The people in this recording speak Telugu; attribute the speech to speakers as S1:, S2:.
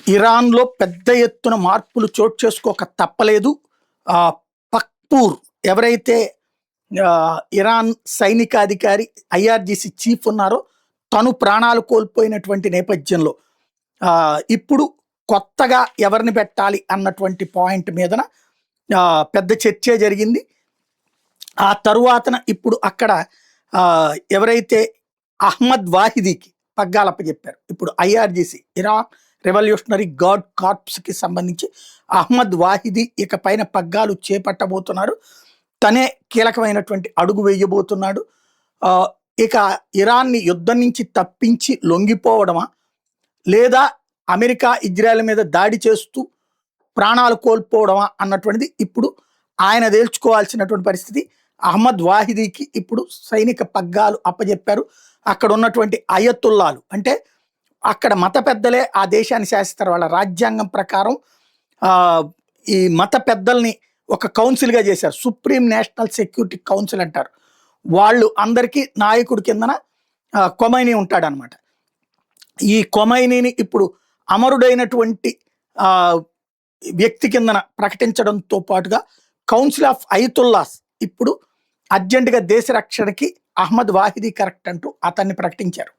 S1: ఇరాన్‌లో పెద్ద ఎత్తున మార్పులు చోటు చేసుకోక తప్పలేదు. పక్పూర్ ఎవరైతే ఇరాన్ సైనికాధికారి ఐఆర్‌జీసీ చీఫ్ ఉన్నారో తను ప్రాణాలు కోల్పోయినటువంటి నేపథ్యంలో ఇప్పుడు కొత్తగా ఎవరిని పెట్టాలి అన్నటువంటి పాయింట్ మీదన పెద్ద చర్చే జరిగింది. ఆ తరువాతన ఇప్పుడు అక్కడ ఎవరైతే అహ్మద్ వాహిదీకి పగ్గాలప్పజెప్పారు. ఇప్పుడు ఐఆర్‌జీసీ ఇరాన్ రెవల్యూషనరీ గార్డ్ కార్ప్స్‌కి సంబంధించి అహ్మద్ వాహిదీ ఇక పైన పగ్గాలు చేపట్టబోతున్నారు. తనే కీలకమైనటువంటి అడుగు వేయబోతున్నాడు. ఇక ఇరాన్ని యుద్ధం నుంచి తప్పించి లొంగిపోవడమా, లేదా అమెరికా ఇజ్రాయెల్ మీద దాడి చేస్తూ ప్రాణాలు కోల్పోవడమా అన్నటువంటిది ఇప్పుడు ఆయన తేల్చుకోవాల్సినటువంటి పరిస్థితి. అహ్మద్ వాహిదీకి ఇప్పుడు సైనిక పగ్గాలు అప్పజెప్పారు. అక్కడ ఉన్నటువంటి అయతుల్లాలు అంటే అక్కడ మత పెద్దలే ఆ దేశాన్ని శాసిస్తారు. వాళ్ళ రాజ్యాంగం ప్రకారం ఈ మత పెద్దల్ని ఒక కౌన్సిల్గా చేశారు. సుప్రీం నేషనల్ సెక్యూరిటీ కౌన్సిల్ అంటారు. వాళ్ళు అందరికీ నాయకుడి కిందన కొమైనీ ఉంటాడనమాట. ఈ కొమైనీని ఇప్పుడు అమరుడైనటువంటి వ్యక్తి కిందన ప్రకటించడంతో పాటుగా కౌన్సిల్ ఆఫ్ అయతుల్లాస్ ఇప్పుడు అర్జెంటుగా దేశ రక్షణకి అహ్మద్ వాహిదీ కరెక్ట్ అంటూ అతన్ని ప్రకటించారు.